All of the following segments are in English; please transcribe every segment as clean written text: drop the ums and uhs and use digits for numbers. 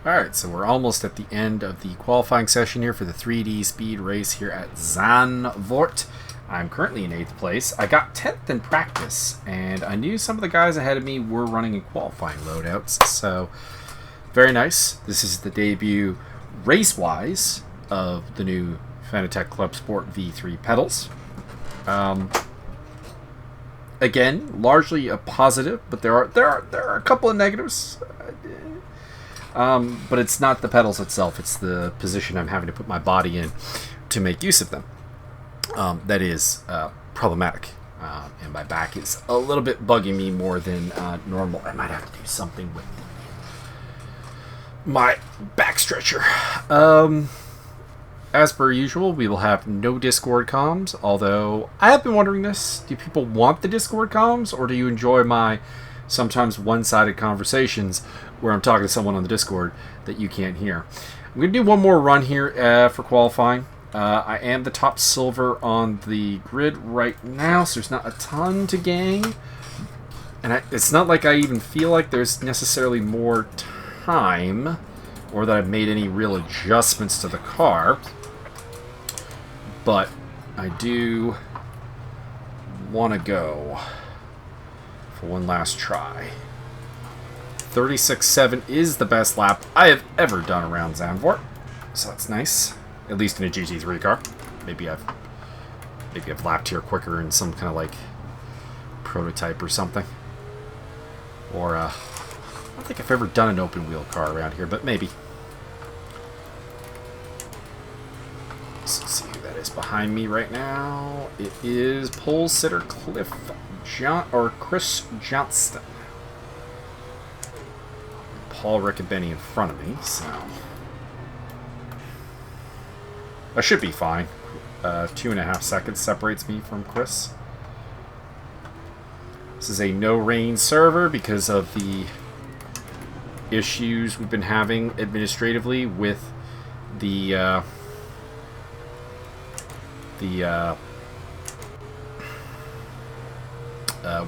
Alright, so we're almost at the end of the qualifying session here for the 3D speed race here at Zandvoort. I'm currently in 8th place. I got 10th in practice, and I knew some of the guys ahead of me were running in qualifying loadouts, so very nice. This is the debut race-wise of the new Fanatec Club Sport V3 pedals. Again, largely a positive, but there are a couple of negatives. But it's not the pedals itself, it's the position I'm having to put my body in to make use of them. That is problematic. And my back is a little bit bugging me more than normal. I might have to do something with my back stretcher. As per usual, we will have no Discord comms, although I have been wondering this. Do people want the Discord comms, or do you enjoy my sometimes one-sided conversations where I'm talking to someone on the Discord that you can't hear? I'm going to do one more run here for qualifying. I am the top silver on the grid right now, so there's not a ton to gain. And it's not like I even feel like there's necessarily more time or that I've made any real adjustments to the car. But I do want to go for one last try. 36.7 is the best lap I have ever done around Zandvoort, so that's nice. At least in a GT3 car. Maybe I've lapped here quicker in some kind of like prototype or something. Or I don't think I've ever done an open wheel car around here, but maybe. Let's see who that is behind me right now. It is pole sitter Chris Johnston. Paul Riccobeni in front of me, so I should be fine. 2.5 seconds separates me from Chris. This is a no rain server because of the issues we've been having administratively with the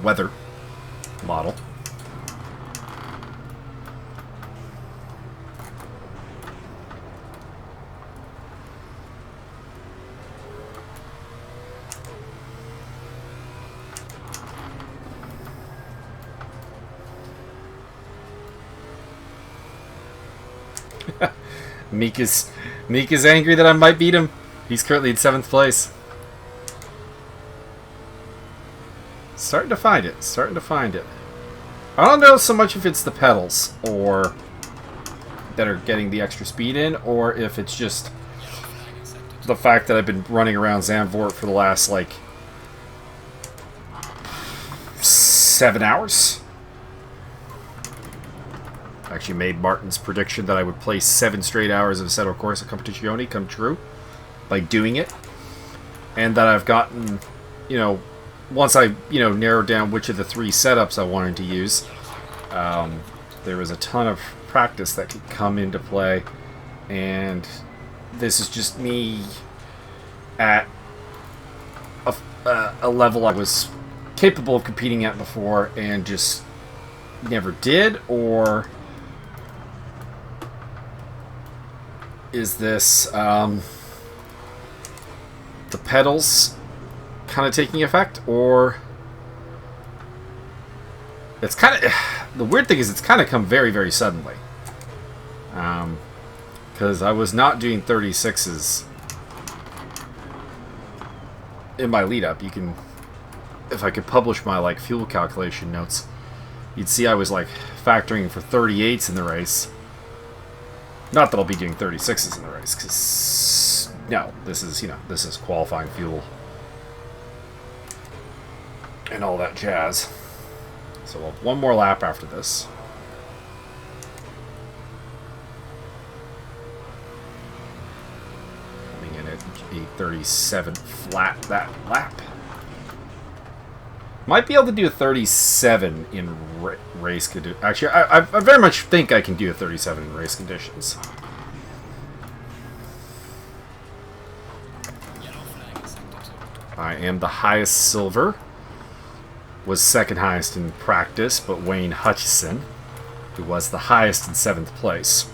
weather model. Meek is angry that I might beat him. He's currently in 7th place. Starting to find it. I don't know so much if it's the pedals or that are getting the extra speed in, or if it's just the fact that I've been running around Zandvoort for the last like 7 hours. Actually made Martin's prediction that I would play 7 straight hours of Assetto Corsa Competizione come true by doing it. And that I've gotten, once I, narrowed down which of the 3 setups I wanted to use, there was a ton of practice that could come into play. And this is just me at a level I was capable of competing at before and just never did, or is this the pedals kind of taking effect, or it's kind of the weird thing is it's kind of come very, very suddenly, because I was not doing 36s in my lead up. You can, if I could publish my like fuel calculation notes, you'd see I was like factoring for 38s in the race. Not that I'll be doing 36s in the race, because no, this is qualifying fuel and all that jazz. So we'll have one more lap after this. Coming in at 8:37 flat that lap. Might be able to do a 37 in race conditions. Actually, I very much think I can do a 37 in race conditions. I am the highest silver. Was second highest in practice, but Wayne Hutchison, who was the highest in 7th place.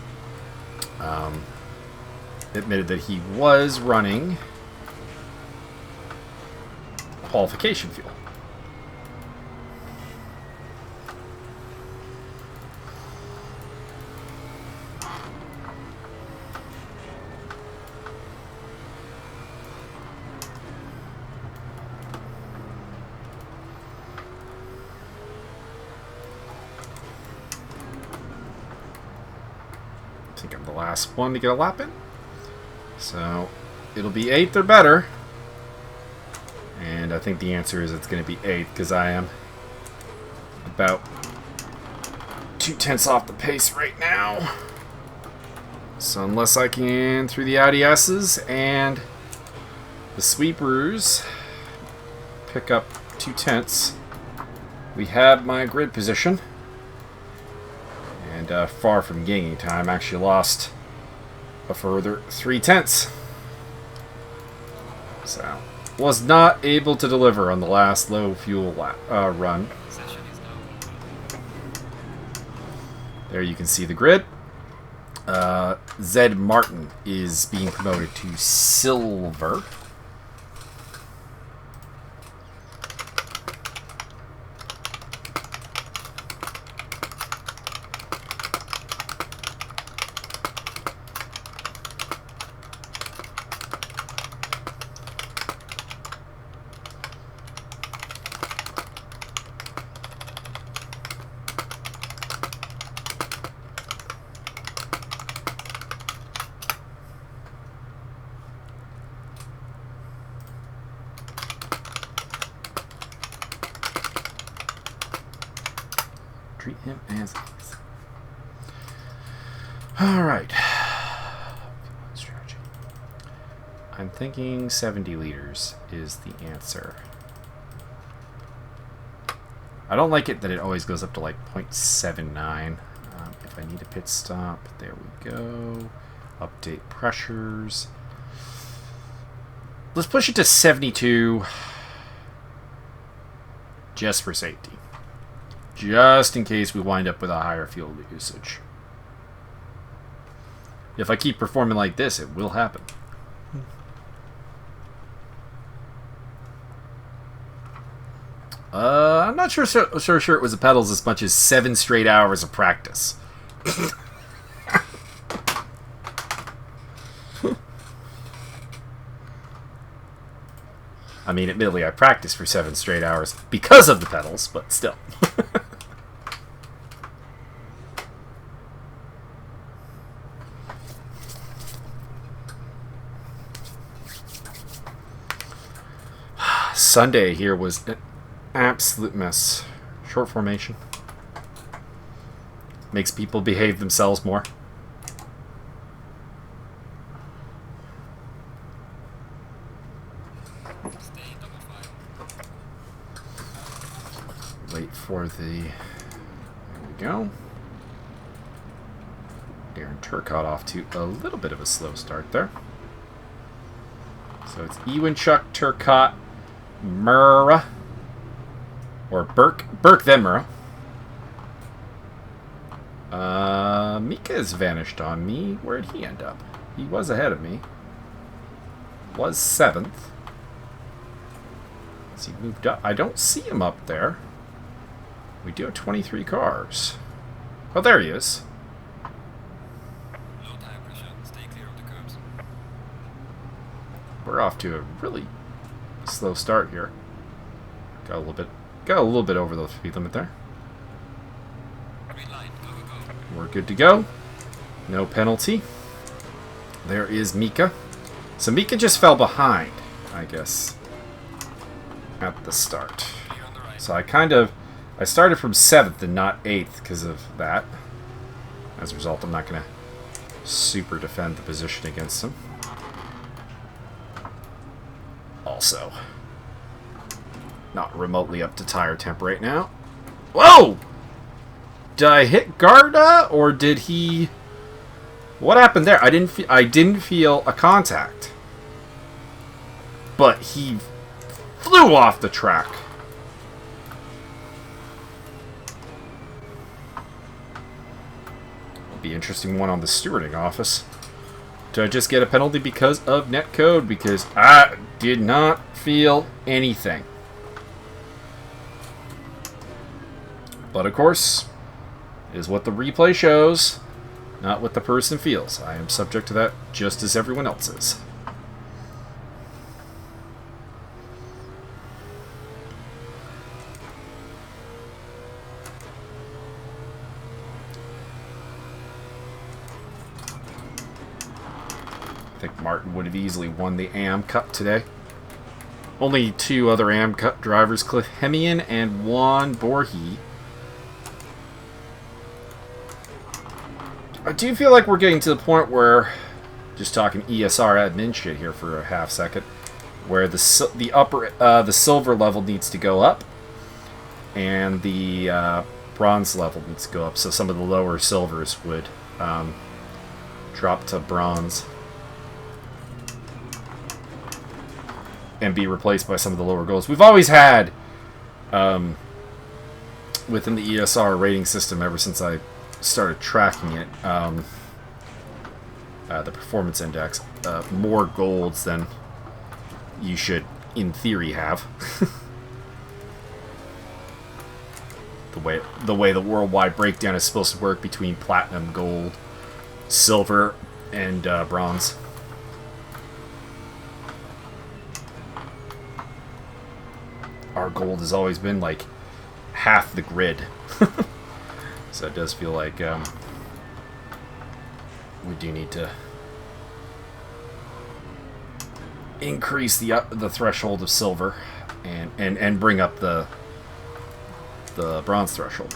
admitted that he was running qualification fuel. I think I'm the last one to get a lap in. So it'll be 8th or better. And I think the answer is it's going to be 8th because I am about 2/10 off the pace right now. So unless I can, through the Audi S's and the sweepers, pick up 2/10, we have my grid position. And far from gaining time, actually lost a further 3/10. So was not able to deliver on the last low fuel run. There you can see the grid. Zed Martin is being promoted to silver. Treat him as is. Alright. Strategy. I'm thinking 70 liters is the answer. I don't like it that it always goes up to like 0.79. If I need a pit stop, there we go. Update pressures. Let's push it to 72 just for safety. Just in case we wind up with a higher fuel usage. If I keep performing like this, it will happen. I'm not sure it was the pedals as much as 7 straight hours of practice. I mean, admittedly, I practiced for 7 straight hours because of the pedals, but still. Sunday here was an absolute mess. Short formation. Makes people behave themselves more. Wait for the... There we go. Darren Turcotte off to a little bit of a slow start there. So it's Ewanchuk, Turcotte, Murrah, or Burke, then Murrah. Mika has vanished on me. Where'd he end up? He was ahead of me. Was 7th. Has he moved up? I don't see him up there. We do have 23 cars. Oh, there he is. Low tire pressure. Stay clear of the curbs. We're off to a really slow start here. Got a little bit over the speed limit there. Green light. Go, go, go. We're good to go. No penalty. There is Mika. So Mika just fell behind, I guess, at the start. Clear on the right. So I started from 7th and not 8th because of that. As a result, I'm not going to super defend the position against him. Also, not remotely up to tire temp right now. Whoa! Did I hit Garda, or did he... What happened there? I didn't feel a contact. But he flew off the track. Be an interesting one on the stewarding office. Did I just get a penalty because of netcode? Because I did not feel anything. But of course, is what the replay shows, not what the person feels. I am subject to that just as everyone else is. I think Martin would have easily won the AM Cup today. Only 2 other AM Cup drivers, Cliff Hemian and Juan Borgi. I do feel like we're getting to the point where, just talking ESR admin shit here for a half second, where the silver level needs to go up, and the bronze level needs to go up. So some of the lower silvers would drop to bronze and be replaced by some of the lower golds. We've always had, within the ESR rating system ever since I started tracking it, the performance index, more golds than you should, in theory, have. the way the worldwide breakdown is supposed to work between platinum, gold, silver, and bronze. Our gold has always been like half the grid. So it does feel like we do need to increase the threshold of silver and bring up the bronze threshold.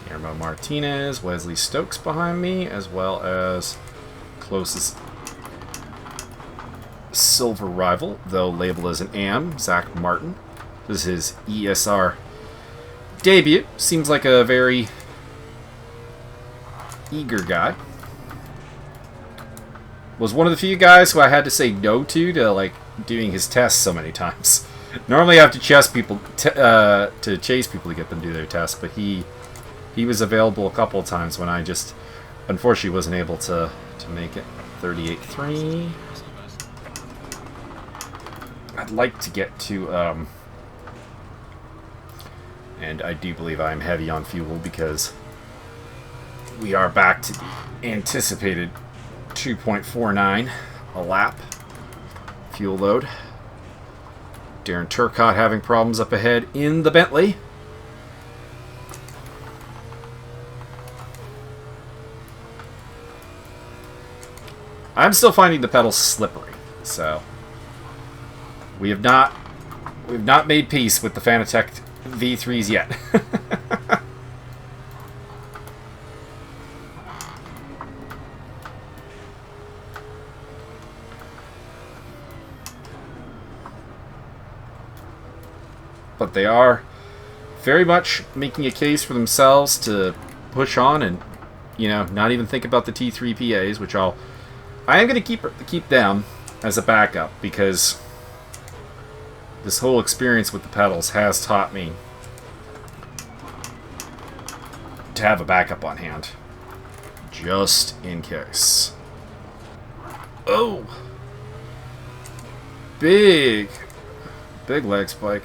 Guillermo Martinez, Wesley Stokes behind me, as well as closest silver rival, though labeled as an AM, Zach Martin. This is his ESR debut. Seems like a very eager guy. Was one of the few guys who I had to say no to like doing his tests so many times. Normally I have to chase people to get them to do their tests, but he was available a couple of times when I just unfortunately wasn't able to make it. 38.3. I'd like to get to, and I do believe I'm heavy on fuel because we are back to the anticipated 2.49 a lap fuel load. Darren Turcott having problems up ahead in the Bentley. I'm still finding the pedals slippery, so we've not made peace with the Fanatec V3s yet. But they are very much making a case for themselves to push on and, you know, not even think about the T3 PAs, which I am going to keep them as a backup because this whole experience with the pedals has taught me to have a backup on hand, just in case. Oh! Big leg spike.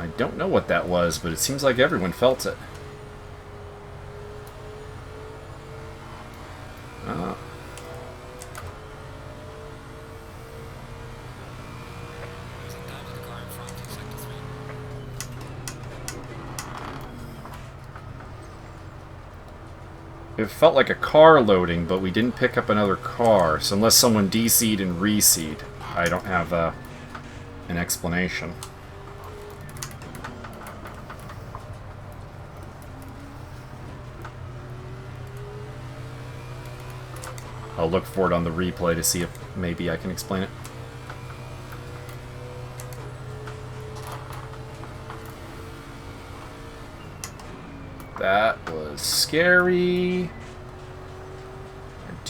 I don't know what that was, but it seems like everyone felt it. It felt like a car loading, but we didn't pick up another car. So unless someone DC'd and reseed, I don't have an explanation. I'll look for it on the replay to see if maybe I can explain it. That was scary.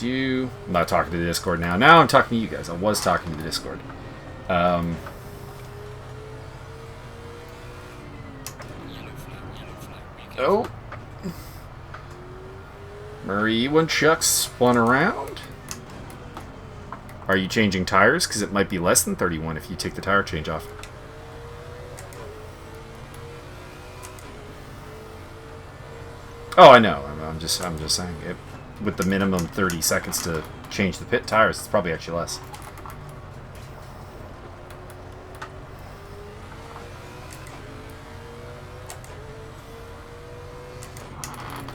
I'm not talking to the Discord now. Now I'm talking to you guys. I was talking to the Discord. Yellow flag. Oh. Murray Ewanchuk spun around. Are you changing tires? Because it might be less than 31 if you take the tire change off. Oh, I know. I'm just saying. With the minimum 30 seconds to change the pit tires, it's probably actually less.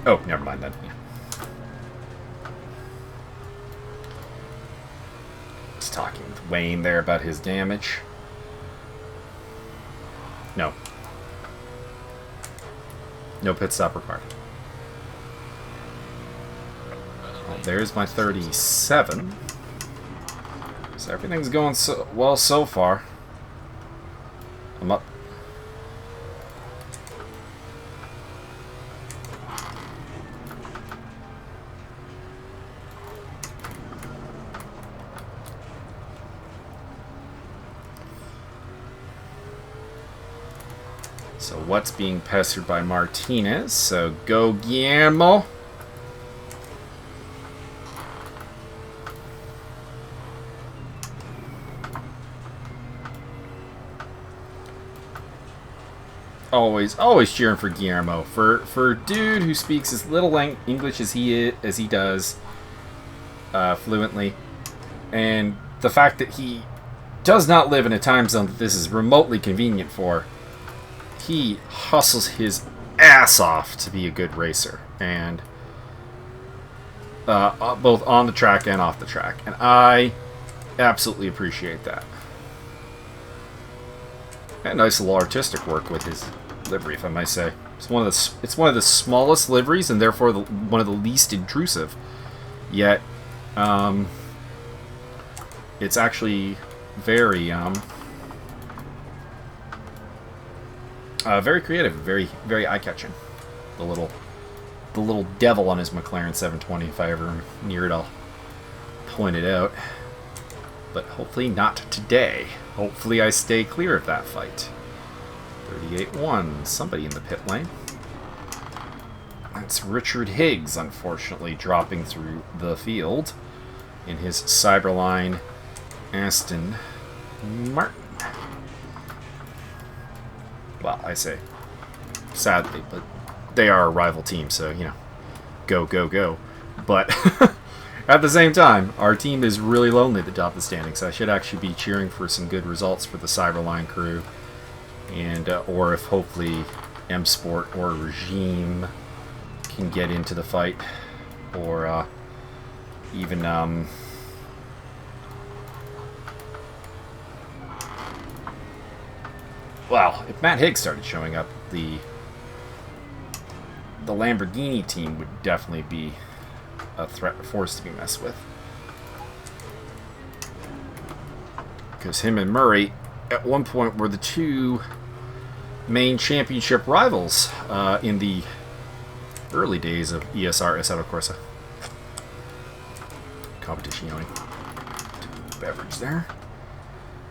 Oh, never mind then. Yeah. Just talking with Wayne there about his damage. No. No pit stop required. Well, there's my 37. So everything's going so well so far. I'm up. So what's being pestered by Martinez? So go Guillermo. Always cheering for Guillermo. For a dude who speaks as little English as he does fluently, and the fact that he does not live in a time zone that this is remotely convenient for. He hustles his ass off to be a good racer, and both on the track and off the track, and I absolutely appreciate that. And nice little artistic work with his livery, if I might say. It's one of the smallest liveries, and therefore one of the least intrusive. Yet, it's actually very very creative, very eye-catching. The little devil on his McLaren 720. If I ever am near it, I'll point it out. But hopefully not today. Hopefully I stay clear of that fight. 38-1. Somebody in the pit lane. That's Richard Higgs, unfortunately, dropping through the field in his Cyberline Aston Martin. Well, I say sadly, but they are a rival team, so, you know, go, go, go. But at the same time, our team is really lonely at the top of the standings. So I should actually be cheering for some good results for the Cyberline crew, and or if hopefully M Sport or Regime can get into the fight, or even well, if Matt Higgs started showing up, the Lamborghini team would definitely be a force to be messed with. Because him and Murray, at one point, were the two main championship rivals in the early days of ESR Assetto Corsa. Competizione. Beverage there.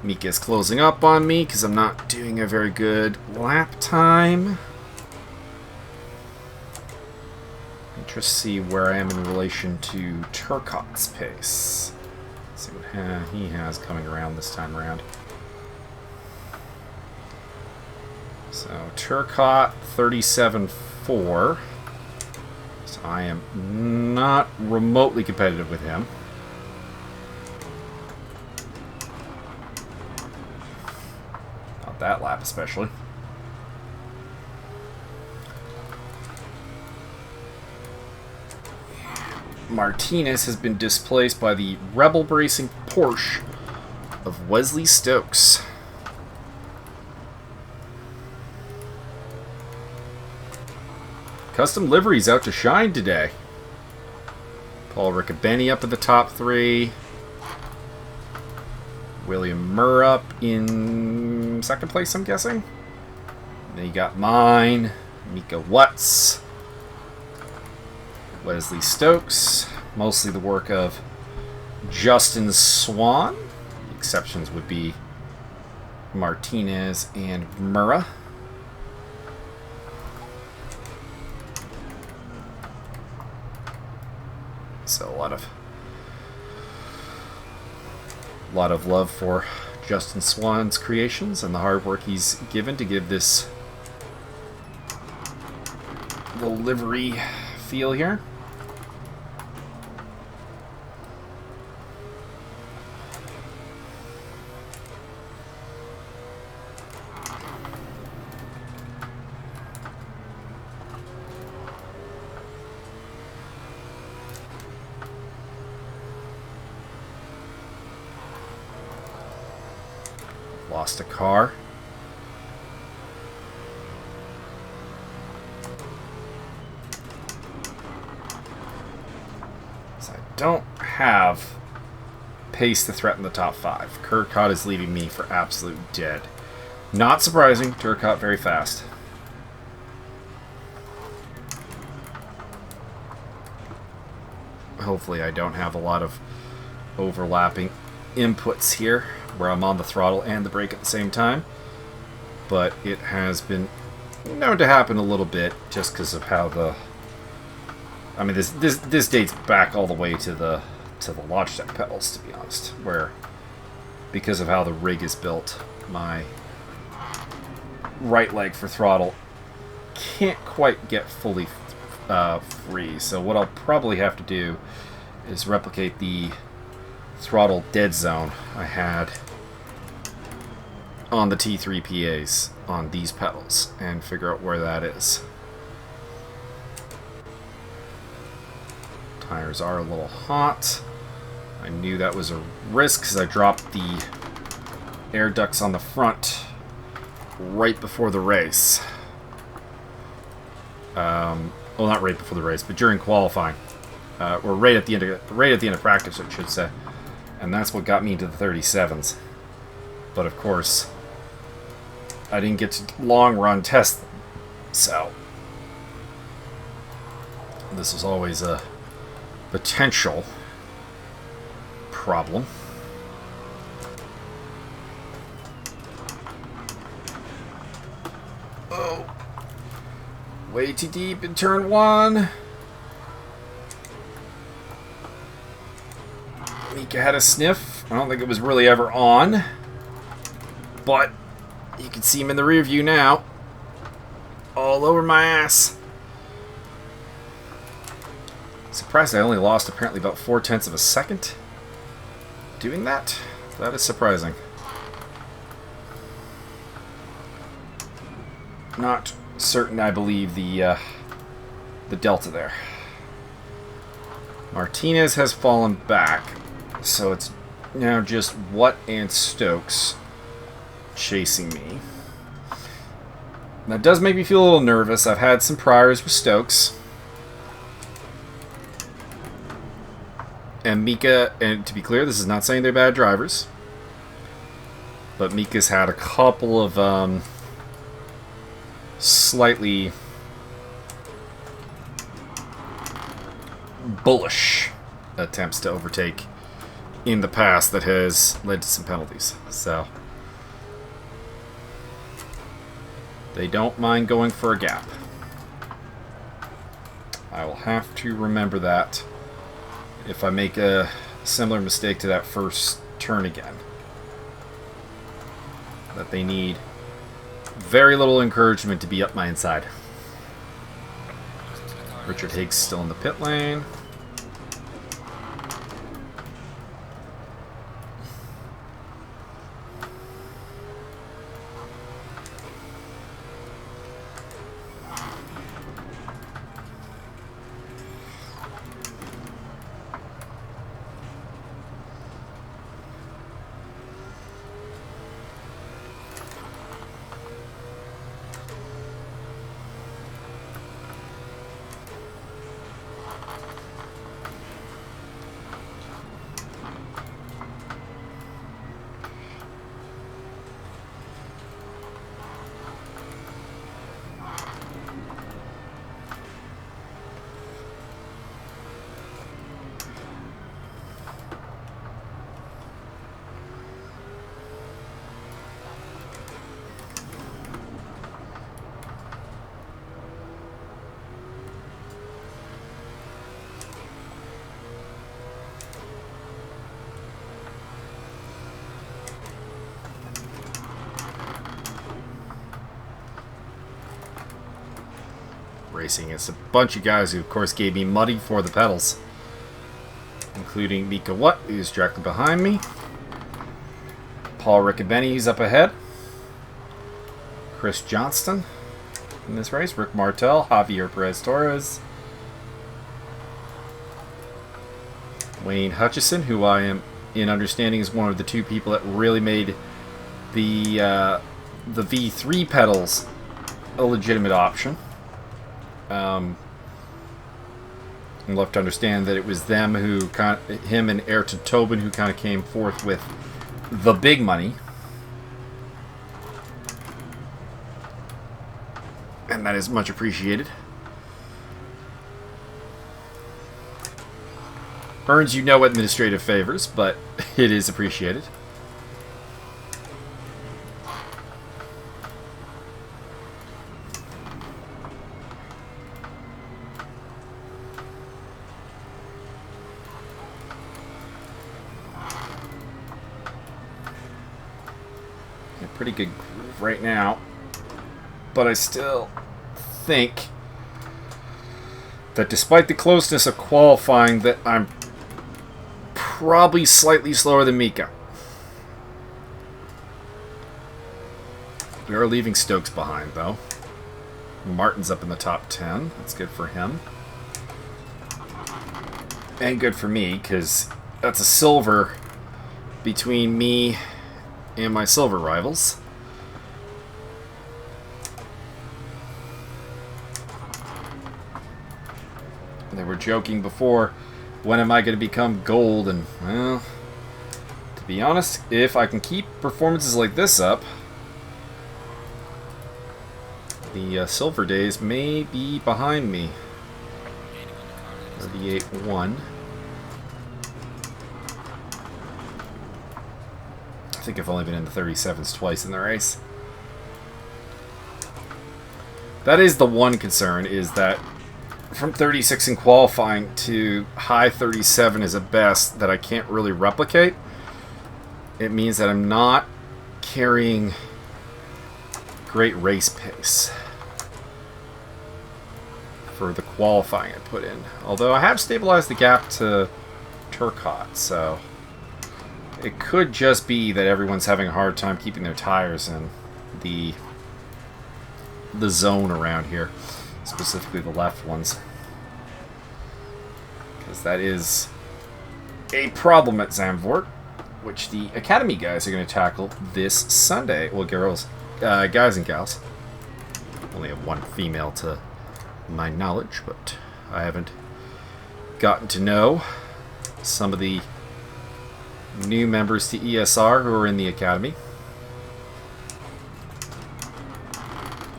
Mika's closing up on me because I'm not doing a very good lap time. Just see where I am in relation to Turcotte's pace. Let's see what he has coming around this time around. So Turcotte 37.4. So I am not remotely competitive with him. Not that lap especially. Martinez has been displaced by the Rebel Racing Porsche of Wesley Stokes. Custom liveries out to shine today. Paul Riccobeni up at the top three. William Murr up in second place, I'm guessing. Then you got mine, Mika Watts, Wesley Stokes, mostly the work of Justin Swan. The exceptions would be Martinez and Murrah. So a lot of love for Justin Swan's creations and the hard work he's given to give this little livery feel here. Lost a car. So I don't have pace to threaten the top 5. Turcotte is leaving me for absolute dead. Not surprising, Turcotte very fast. Hopefully I don't have a lot of overlapping inputs here where I'm on the throttle and the brake at the same time, but it has been known to happen a little bit just because of how the, I mean, this dates back all the way to the Logitech pedals, to be honest, where because of how the rig is built, my right leg for throttle can't quite get fully free. So what I'll probably have to do is replicate the throttle dead zone I had on the T3 PAs on these pedals and figure out where that is. Tires are a little hot. I knew that was a risk because I dropped the air ducts on the front right before the race. Well, not right before the race, but during qualifying, or right at the end of practice, I should say. And that's what got me into the 37s. But of course, I didn't get to long run test them. So this was always a potential problem. Oh, way too deep in turn 1. Mika had a sniff. I don't think it was really ever on, but you can see him in the rear view now, all over my ass. Surprised I only lost apparently about 0.4 of a second doing that. That is surprising. Not certain I believe the delta there. Martinez has fallen back, so it's now just Watt and Stokes chasing me. That does make me feel a little nervous. I've had some priors with Stokes. And Mika, and to be clear, this is not saying they're bad drivers, but Mika's had a couple of slightly bullish attempts to overtake in the past that has led to some penalties. So they don't mind going for a gap. I will have to remember that if I make a similar mistake to that first turn again. That they need very little encouragement to be up my inside. Richard Higgs still in the pit lane. racing. It's a bunch of guys who, of course, gave me money for the pedals, including Mika Watt, who's directly behind me. Paul Riccobeni, who's up ahead. Chris Johnston in this race. Rick Martel, Javier Perez-Torres. Wayne Hutchison, who I am in understanding is one of the two people that really made the V3 pedals a legitimate option. I'm left to understand that it was them who him and Ayrton Tobin who kind of came forth with the big money, and that is much appreciated. Earns you no administrative favors, but it is appreciated. Pretty good groove right now, but I still think that despite the closeness of qualifying, that I'm probably slightly slower than Mika. We are leaving Stokes behind, though. Martin's up in the top 10. That's good for him. And good for me, because that's a silver between me and my silver rivals. They were joking before, when am I going to become gold? And, well, to be honest, if I can keep performances like this up, the silver days may be behind me. 38-1. I think I've only been in the 37s twice in the race. That is the one concern, is that from 36 in qualifying to high 37 is a best that I can't really replicate. It means that I'm not carrying great race pace for the qualifying I put in. Although I have stabilized the gap to Turcotte, so it could just be that everyone's having a hard time keeping their tires in the zone around here, specifically the left ones, because that is a problem at Zandvoort, which the Academy guys are going to tackle this Sunday. Well, girls, guys and gals. Only have one female to my knowledge, but I haven't gotten to know some of the new members to ESR who are in the Academy.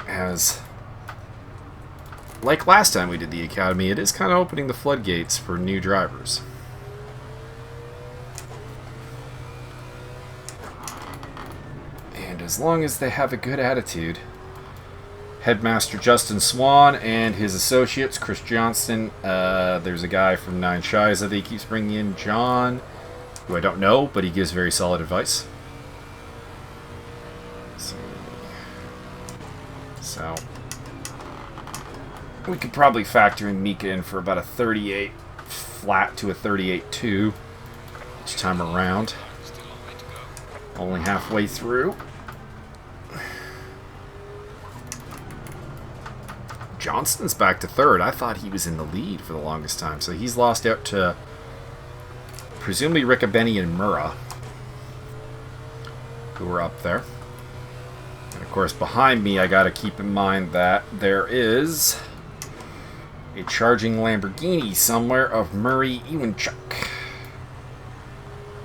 As like last time we did the Academy, it is kind of opening the floodgates for new drivers. And as long as they have a good attitude, Headmaster Justin Swan and his associates, Chris Johnston, there's a guy from Nine Shies that he keeps bringing in, John, who I don't know, but he gives very solid advice. So we could probably factor in Mika in for about a 38 flat to a 38.2 each time around. Only halfway through. Johnston's back to third. I thought he was in the lead for the longest time, so he's lost out to presumably Riccobeni and Murrah, who are up there. And of course, behind me, I got to keep in mind that there is a charging Lamborghini somewhere of Murray Iwanchuk,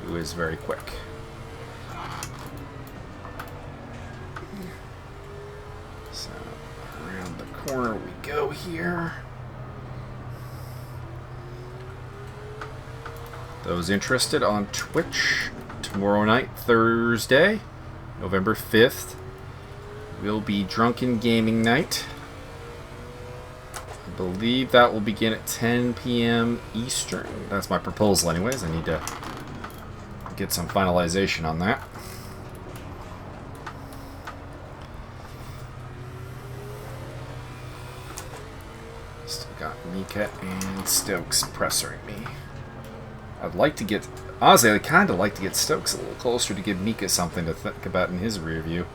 who is very quick. So, around the corner we go here. Those interested on Twitch, tomorrow night, Thursday, November 5th, will be Drunken Gaming Night. I believe that will begin at 10 p.m. Eastern. That's my proposal anyways. I need to get some finalization on that. Mika and Stokes pressuring me. I'd like to get... Honestly, I'd kind of like to get Stokes a little closer to give Mika something to think about in his rear view.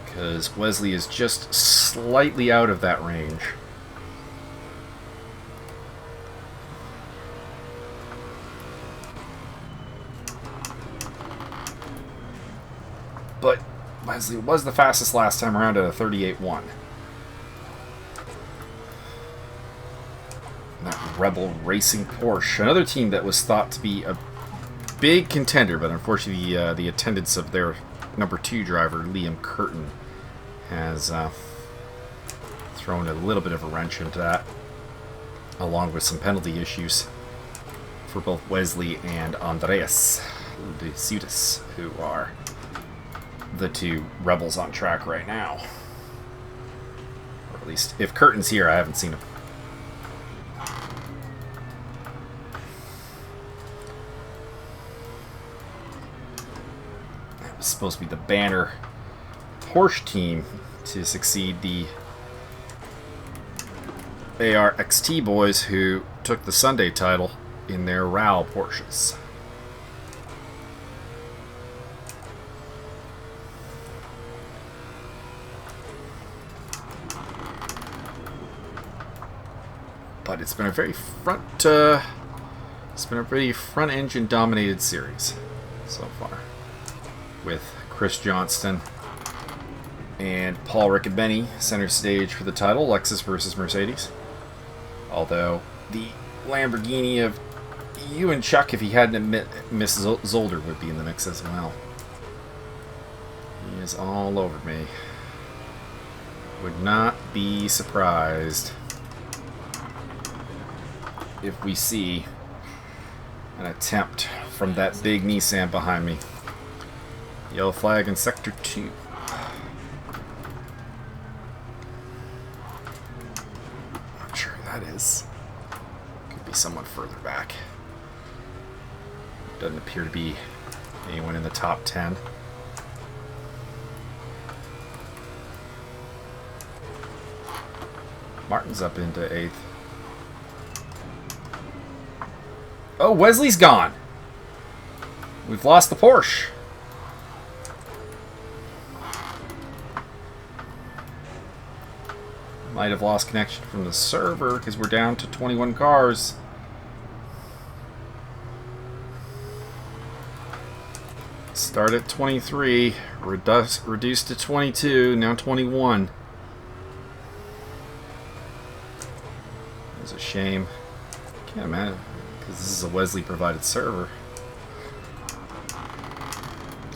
Because Wesley is just slightly out of that range. But Wesley was the fastest last time around at a 38.1. That Rebel Racing Porsche, another team that was thought to be a big contender, but unfortunately the attendance of their number 2 driver, Liam Curtin, has thrown a little bit of a wrench into that, along with some penalty issues for both Wesley and Andreas de Ciutas, who are the 2 rebels on track right now. Or at least, if Curtin's here, I haven't seen him. Supposed to be the banner Porsche team to succeed the ARXT boys who took the Sunday title in their RAL Porsches. But it's been a very front engine dominated series so far, with Chris Johnston and Paul Riccobeni center stage for the title, Lexus versus Mercedes. Although the Lamborghini of Ewan Chuck, if he hadn't missed Zolder, would be in the mix as well. He is all over me. Would not be surprised if we see an attempt from that big Nissan behind me. Yellow flag in Sector 2. Not sure who that is. Could be someone further back. Doesn't appear to be anyone in the top 10. Martin's up into 8th. Oh, Wesley's gone. We've lost the Porsche. Might have lost connection from the server because we're down to 21 cars. Start at 23, reduced to 22, now 21. It's a shame. Can't imagine, because this is a Wesley provided server.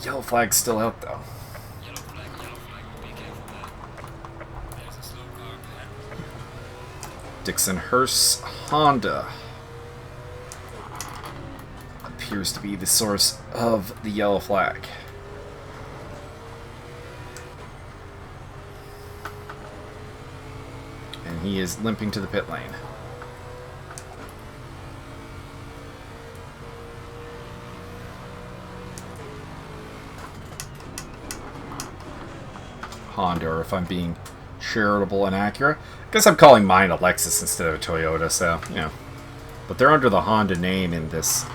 Yellow flag's still out though. Yellow flag, be careful there. There's a slow car ahead. Dixon Hurst Honda appears to be the source of the yellow flag. And he is limping to the pit lane. Honda, or if I'm being charitable and accurate, I guess I'm calling mine a Lexus instead of a Toyota, so, you know. But they're under the Honda name in this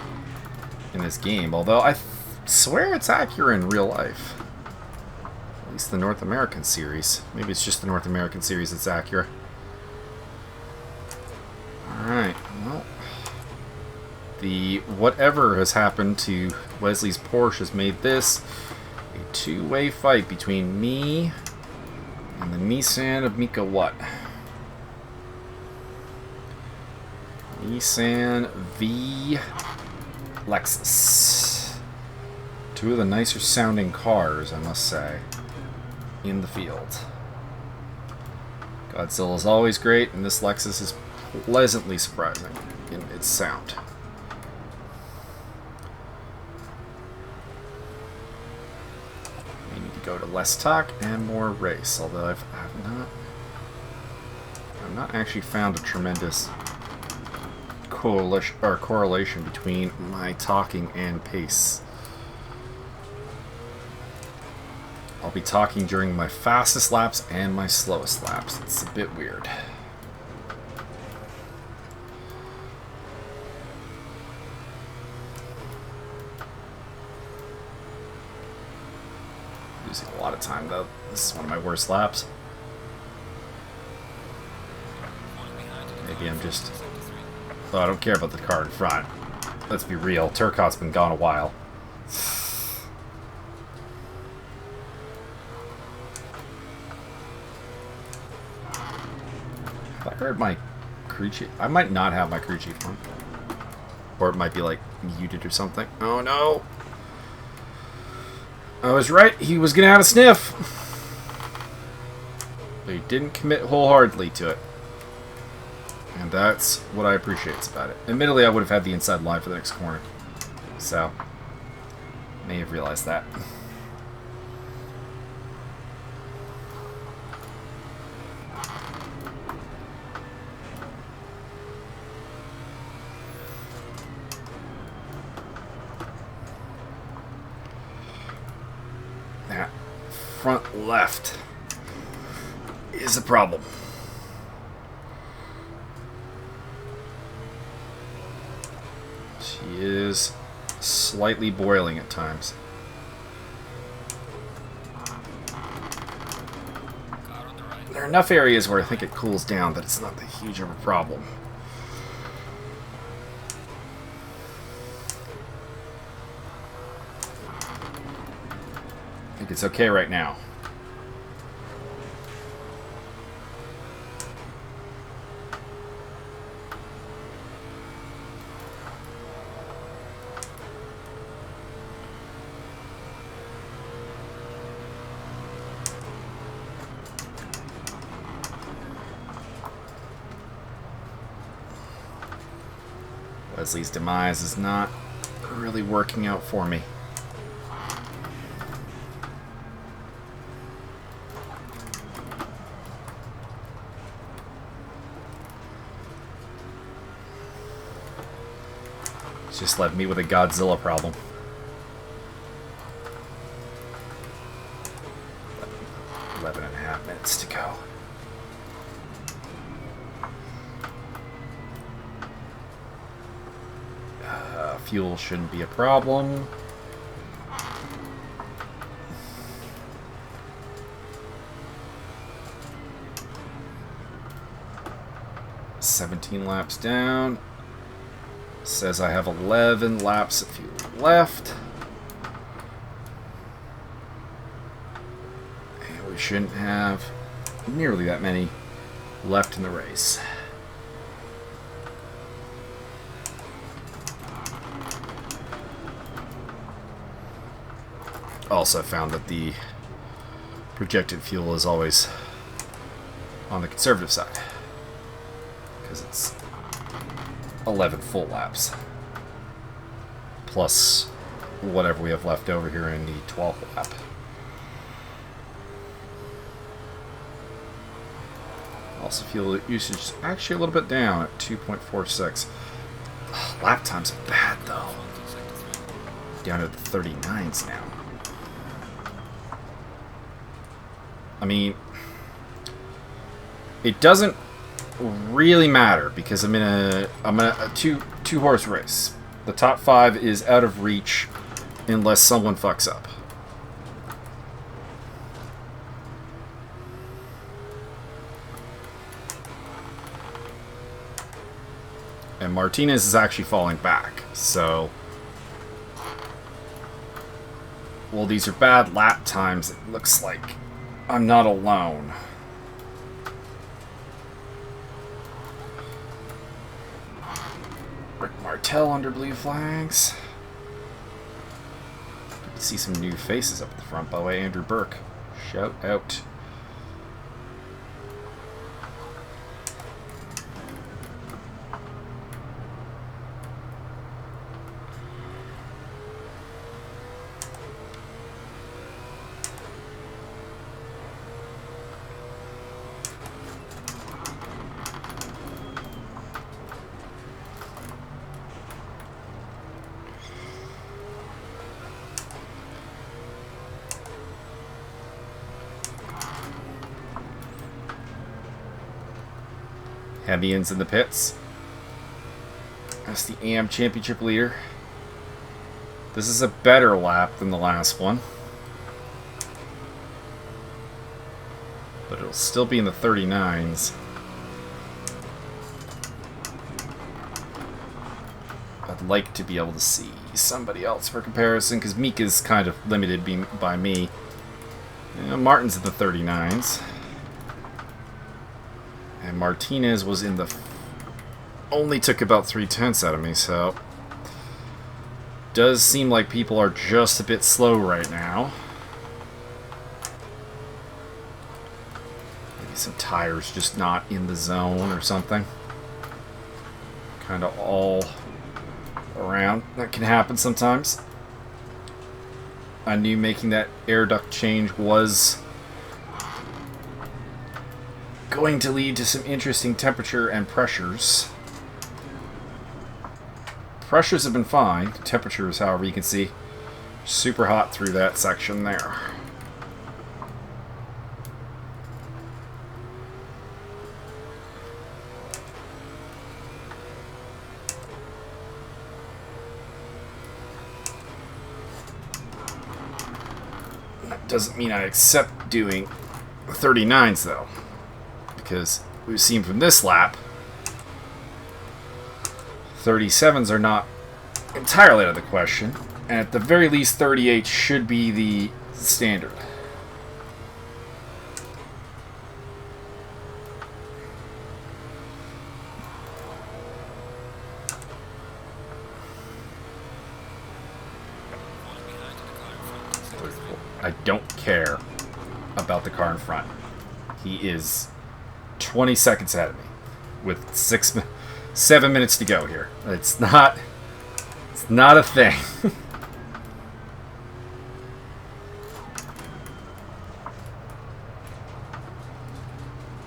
game, although I swear it's Acura in real life. At least the North American series. Maybe it's just the North American series that's Acura. Alright, well, the whatever has happened to Wesley's Porsche has made this a two-way fight between me and the Nissan of Mika What? Nissan v Lexus. Two of the nicer sounding cars, I must say, in the field. Godzilla is always great, and this Lexus is pleasantly surprising in its sound. We need to go to less talk and more race, although I've not actually found a tremendous correlation between my talking and pace. I'll be talking during my fastest laps and my slowest laps. It's a bit weird. Losing a lot of time, though. This is one of my worst laps. Maybe I'm just... Oh, I don't care about the car in front. Let's be real. Turcotte's been gone a while. Have I heard my crew chief? I might not have my crew chief on. Or it might be, like, muted or something. Oh, no! I was right. He was going to have a sniff. But he didn't commit wholeheartedly to it. And that's what I appreciate about it. Admittedly, I would have had the inside line for the next corner. So, may have realized that. That front left is a problem. She is slightly boiling at times. There are enough areas where I think it cools down that it's not that huge of a problem. I think it's okay right now. Leslie's demise is not really working out for me. It's just left me with a Godzilla problem. 11.5 minutes to go. Fuel shouldn't be a problem. $17 laps down. Says I have 11 laps of fuel left. And we shouldn't have nearly that many left in the race. Also found that the projected fuel is always on the conservative side because it's 11 full laps plus whatever we have left over here in the 12th lap. Also, fuel usage is actually a little bit down at 2.46. Lap times are bad though. Down to the 39s now. I mean, it doesn't really matter because I'm in a two horse race. The top 5 is out of reach unless someone fucks up. And Martinez is actually falling back, so well, these are bad lap times. It looks like I'm not alone. Rick Martel under blue flags. Good to see some new faces up at the front. By the way, Andrew Burke. Shout out. Heavians in the pits. That's the AM Championship leader. This is a better lap than the last one. but it'll still be in the 39s. I'd like to be able to see somebody else for comparison, because Mika's kind of limited by me. Martin's in the 39s. And Martinez was in the... only took about 3/10 out of me, so... does seem like people are just a bit slow right now. Maybe some tires just not in the zone or something. Kind of all around. That can happen sometimes. I knew making that air duct change was going to lead to some interesting temperature and pressures. Pressures have been fine. Temperatures, however, you can see super hot through that section there. That doesn't mean I accept doing 39s though, because we've seen from this lap 37s are not entirely out of the question, and at the very least 38 should be the standard. I don't care about the car in front. He is 20 seconds ahead of me with 7 minutes to go here. It's not a thing.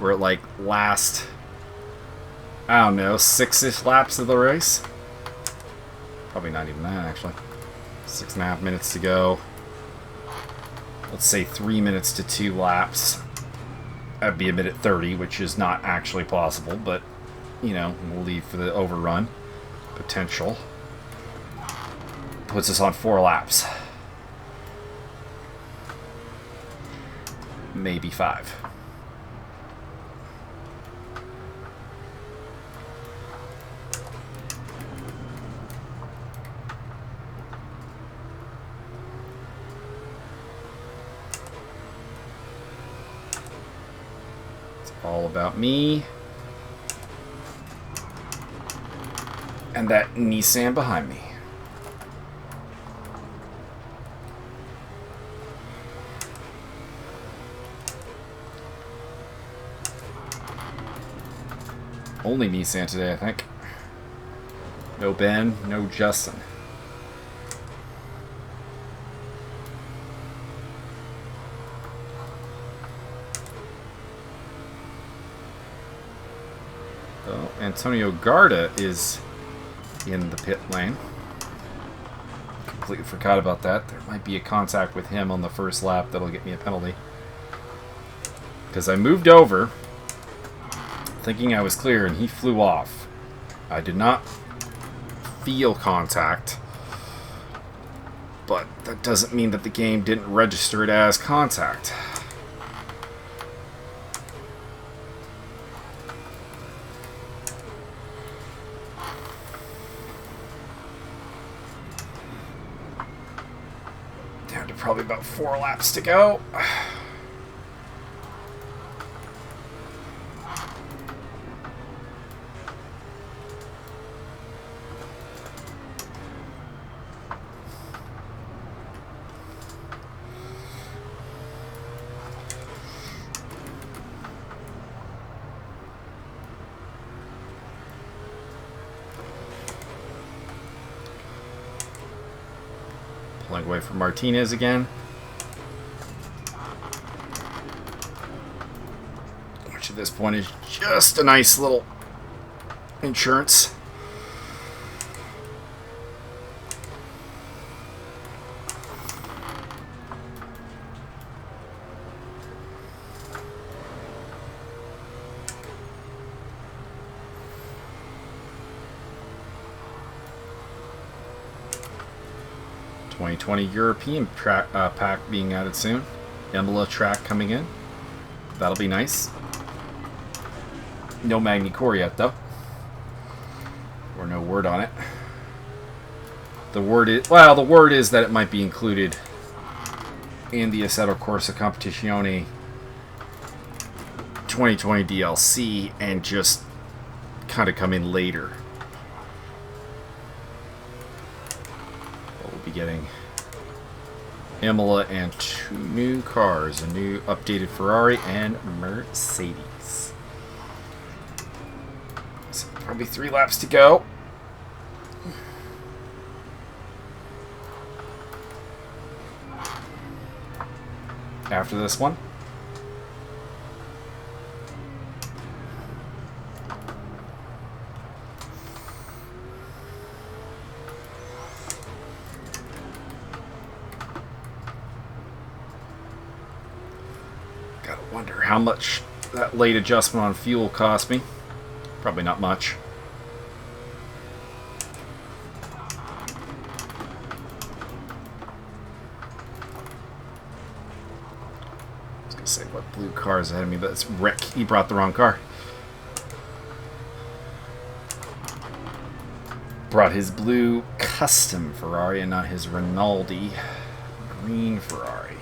We're at like last, I don't know, 6-ish laps of the race. Probably not even that, actually. 6.5 minutes to go. Let's say 3 minutes to 2 laps. That'd be a minute 30, which is not actually possible, but you know, we'll leave for the overrun potential. Puts us on 4 laps. Maybe 5. It's all about me. And that Nissan behind me. Only Nissan today, I think. No Ben, no Justin. Oh, Antonio Garda is in the pit lane. Completely forgot about that. There might be a contact with him on the first lap that'll get me a penalty. Because I moved over thinking I was clear and he flew off. I did not feel contact, but that doesn't mean that the game didn't register it as contact. Down to probably about 4 laps to go. Pulling away from Martinez again. Which at this point is just a nice little insurance. .20 European pack being added soon. Imola track coming in. That'll be nice. No Magni Core yet, though. Or no word on it. The word is that it might be included in the Assetto Corsa Competizione 2020 DLC and just kind of come in later. But we'll be getting Imola and 2 new cars, a new updated Ferrari and Mercedes. So probably 3 laps to go. After this one. Gotta wonder how much that late adjustment on fuel cost me. Probably not much. Say what blue car is ahead of me, but it's Rick. He brought the wrong car. Brought his blue custom Ferrari and not his Rinaldi green Ferrari.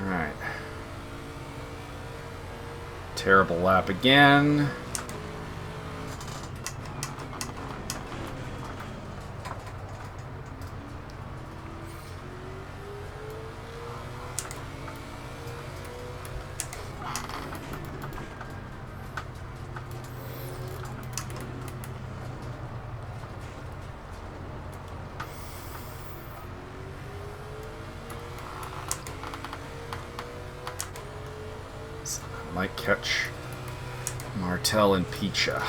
Alright. Terrible lap again. Might catch Martel and Picha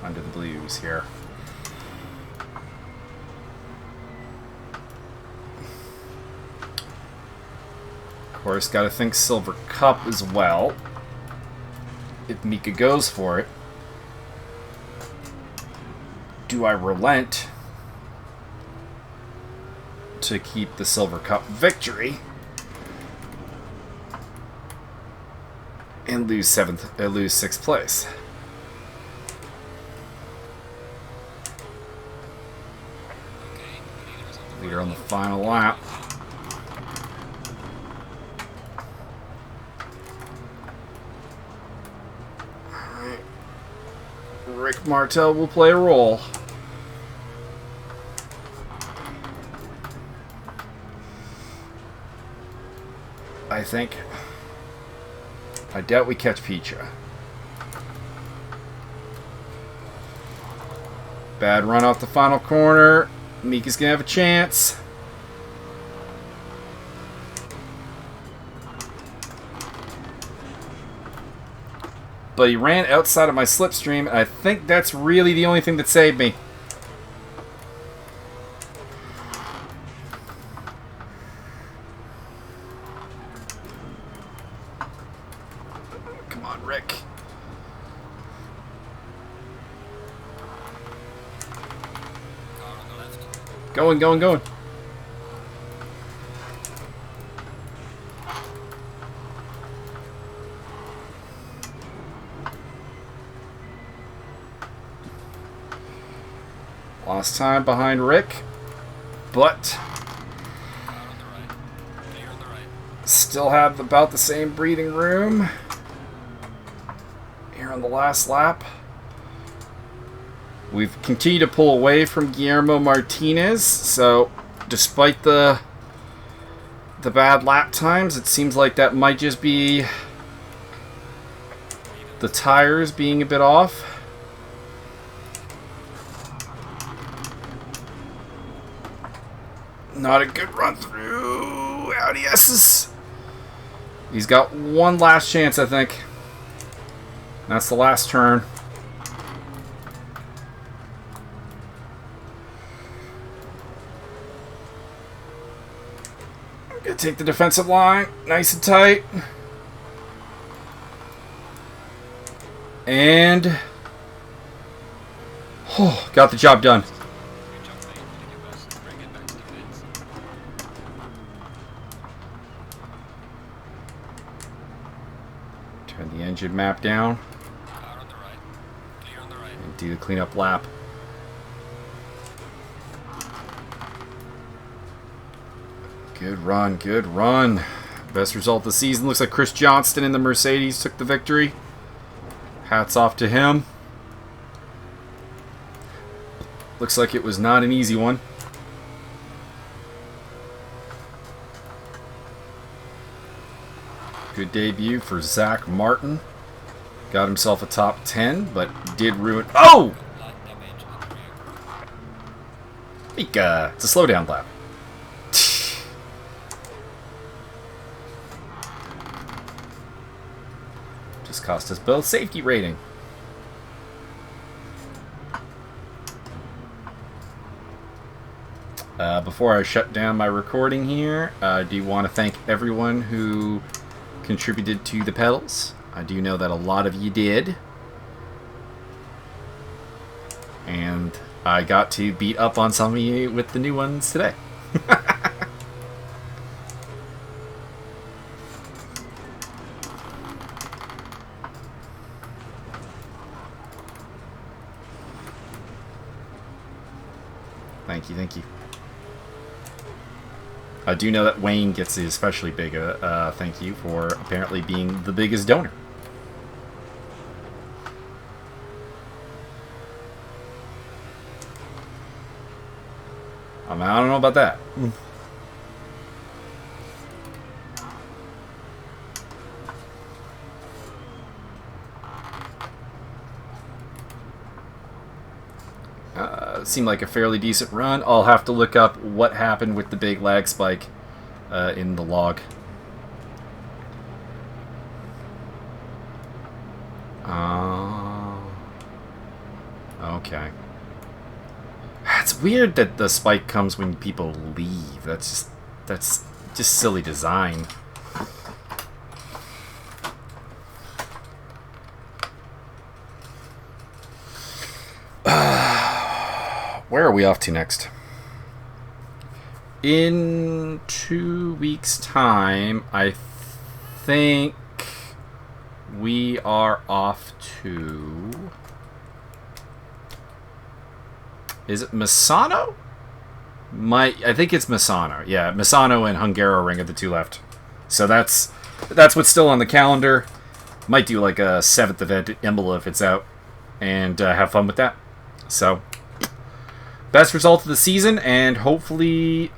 under the blues here. Of course, gotta think Silver Cup as well. If Mika goes for it. Do I relent to keep the Silver Cup victory? And lose 6th place. Leader on the final lap. Alright. Rick Martel will play a role. I think. I doubt we catch Picha. Bad run off the final corner. Mika's gonna have a chance. But he ran outside of my slipstream, and I think that's really the only thing that saved me. Rick. Going. Lost time behind Rick, but still have about the same breathing room. On the last lap, we've continued to pull away from Guillermo Martinez, so despite the bad lap times, it seems like that might just be the tires being a bit off. Not a good run through Audi S's. He's got one last chance, I think. That's the last turn. I'm gonna take the defensive line, nice and tight. And got the job done. Should map down Car on the right. Clear on the right. and do the cleanup lap. Good run, good run. Best result of the season. Looks like Chris Johnston in the Mercedes took the victory. Hats off to him. Looks like it was not an easy one. Good debut for Zach Martin. Got himself a top 10, but did ruin... Oh! Light damage on the rear. Mika. It's a slowdown lap. Just cost us both safety rating. Before I shut down my recording here, I do want to thank everyone who contributed to the pedals. I do know that a lot of you did. And I got to beat up on some of you with the new ones today. Thank you, thank you. I do know that Wayne gets the especially big thank you for apparently being the biggest donor. I mean, I don't know about that. Seemed like a fairly decent run. I'll have to look up what happened with the big lag spike in the log. Okay. It's weird that the spike comes when people leave. That's just silly design. Where are we off to next? In 2 weeks' time, I think we are off to... Is it Misano? I think it's Misano. Yeah, Misano and Hungaroring are the two left. So that's what's still on the calendar. Might do like a 7th event at Imola if it's out. And have fun with that. So... Best result of the season, and hopefully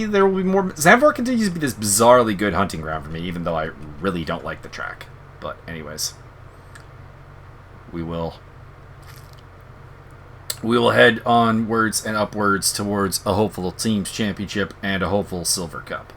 there will be more. Zandvoort continues to be this bizarrely good hunting ground for me, even though I really don't like the track. But anyways, we will head onwards and upwards towards a hopeful team's championship and a hopeful silver cup.